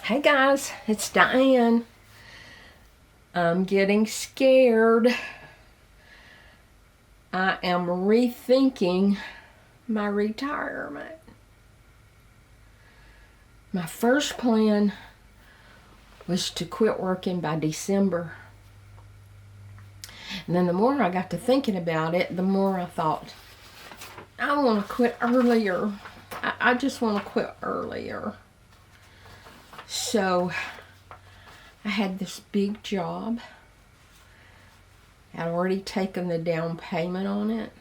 Hey guys, it's Diane. I'm getting scared. I am rethinking my retirement. My first plan was to quit working by December. And then the more I got to thinking about it, the more I thought, I want to quit earlier. I just want to quit earlier. So I had this big job. I'd already taken the down payment on it.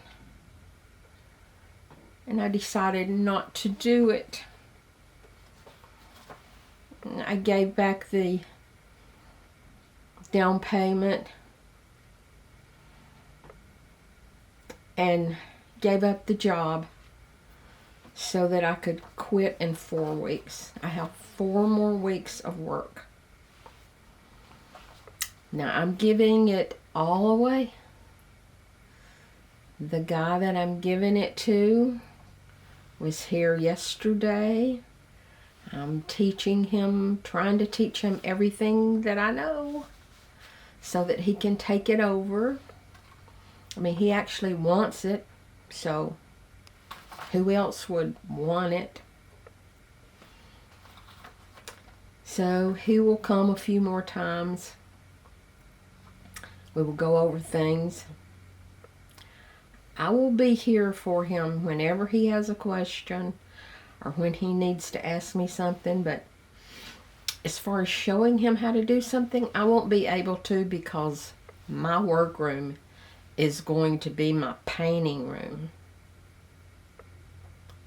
And I decided not to do it. I gave back the down payment and gave up the job so that I could quit in 4 weeks. I have 4 more weeks of work. Now I'm giving it all away. The guy that I'm giving it to was here yesterday. I'm teaching him, trying to teach him everything that I know so that he can take it over. I mean, he actually wants it, so who else would want it? So he will come a few more times. We will go over things. I will be here for him whenever he has a question or when he needs to ask me something, but as far as showing him how to do something, I won't be able to because my workroom is going to be my painting room.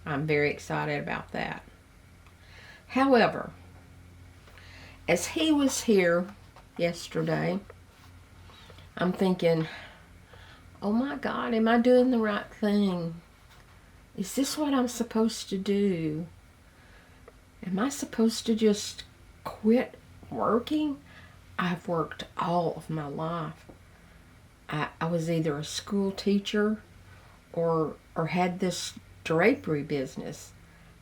I'm very excited about that. However, as he was here yesterday, I'm thinking, oh my God, am I doing the right thing? Is this what I'm supposed to do? Am I supposed to just quit working? I've worked all of my life. I was either a school teacher or had this drapery business.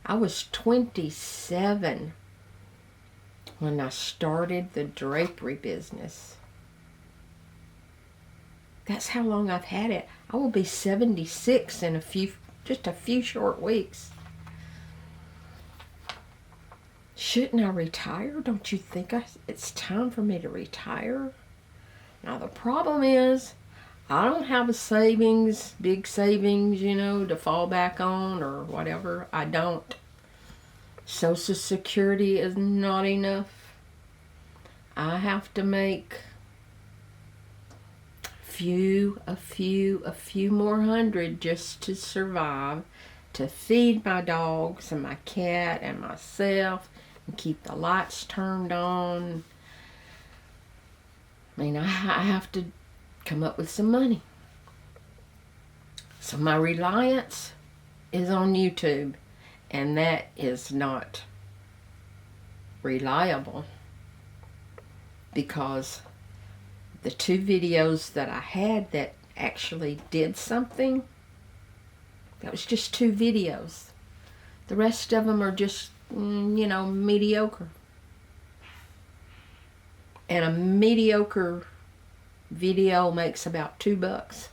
I was 27 when I started the drapery business. That's how long I've had it. I will be 76 in just a few short weeks. Shouldn't I retire? Don't you think it's time for me to retire? Now the problem is, I don't have a savings, big savings, to fall back on or whatever. I don't. Social Security is not enough. I have to make a few more hundred just to survive, to feed my dogs and my cat and myself and keep the lights turned on. I mean, I have to come up with some money. So my reliance is on YouTube, and that is not reliable because the 2 videos that I had that actually did something, that was just 2 videos. The rest of them are just, mediocre. And a mediocre video makes about $2.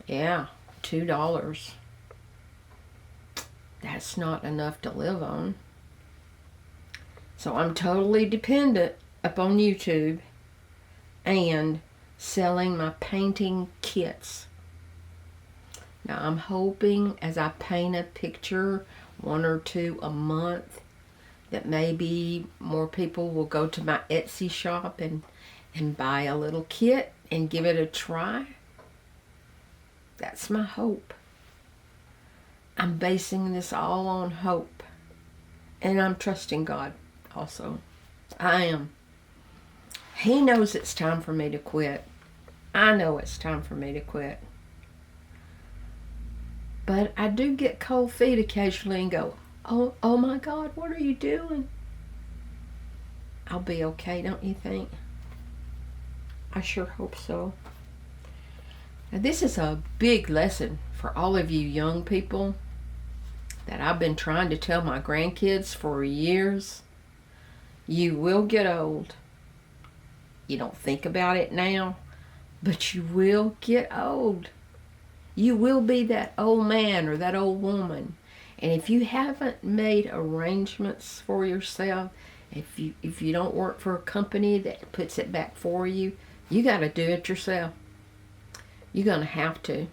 Yeah, $2. That's not enough to live on. So I'm totally dependent upon YouTube and selling my painting kits. Now I'm hoping as I paint a picture, 1 or 2 a month, that maybe more people will go to my Etsy shop and buy a little kit and give it a try. That's my hope. I'm basing this all on hope. And I'm trusting God also. I am. He knows it's time for me to quit. I know it's time for me to quit. But I do get cold feet occasionally and go, oh my God, what are you doing? I'll be okay, don't you think? I sure hope so. Now this is a big lesson for all of you young people that I've been trying to tell my grandkids for years. You will get old. You don't think about it now, but you will get old. You will be that old man or that old woman. And if you haven't made arrangements for yourself, if you don't work for a company that puts it back for you, you got to do it yourself. You're going to have to.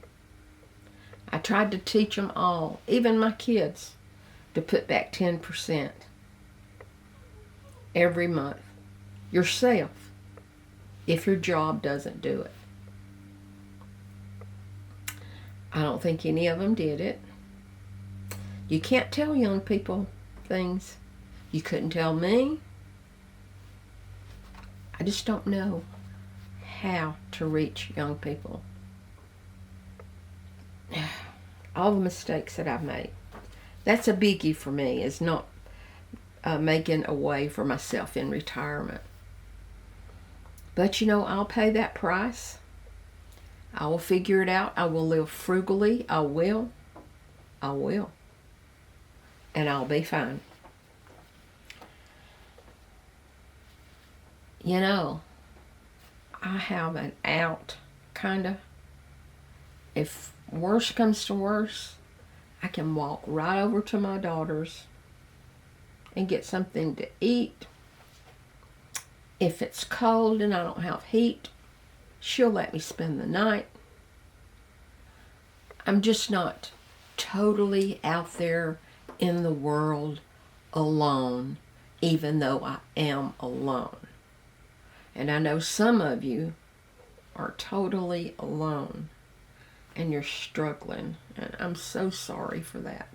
I tried to teach them all, even my kids, to put back 10% every month yourself if your job doesn't do it. I don't think any of them did it. You can't tell young people things. You couldn't tell me. I just don't know how to reach young people. All the mistakes that I've made. That's a biggie for me, is not making a way for myself in retirement. But you know, I'll pay that price. I will figure it out. I will live frugally. I will. And I'll be fine. You know, I have an out, kinda. If worse comes to worse, I can walk right over to my daughter's and get something to eat. If it's cold and I don't have heat, she'll let me spend the night. I'm just not totally out there in the world alone, even though I am alone. And I know some of you are totally alone and you're struggling, and I'm so sorry for that.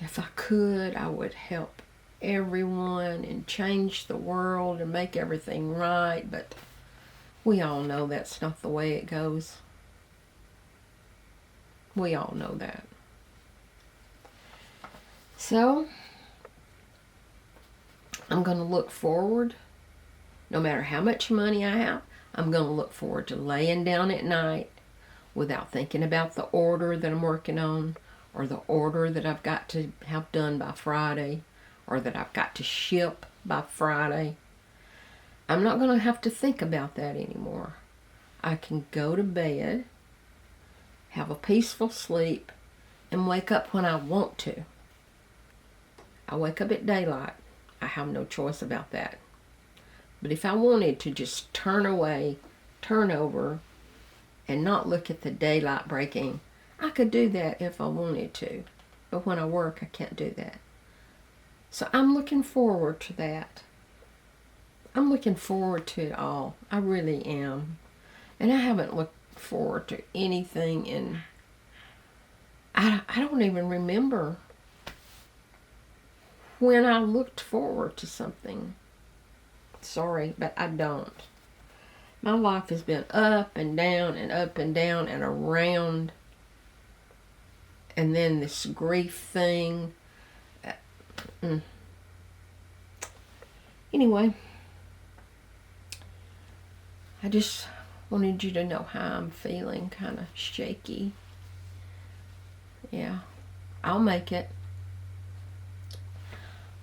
If I could, I would help everyone and change the world and make everything right, but we all know that's not the way it goes. We all know that. So, I'm going to look forward, no matter how much money I have, I'm going to look forward to laying down at night without thinking about the order that I'm working on, or the order that I've got to have done by Friday, or that I've got to ship by Friday. I'm not going to have to think about that anymore. I can go to bed, have a peaceful sleep, and wake up when I want to. I wake up at daylight. I have no choice about that. But if I wanted to just turn away, turn over, and not look at the daylight breaking, I could do that if I wanted to. But when I work, I can't do that. So I'm looking forward to that. I'm looking forward to it all. I really am. And I haven't looked forward to anything in... I don't even remember when I looked forward to something. Sorry, but I don't. My life has been up and down and up and down and around. And then this grief thing. Anyway, I just wanted you to know how I'm feeling, kind of shaky. Yeah, I'll make it.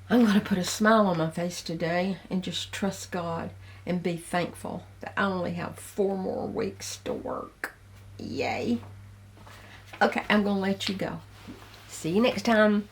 I'm going to put a smile on my face today and just trust God and be thankful that I only have 4 more weeks to work. Yay. Okay, I'm going to let you go. See you next time.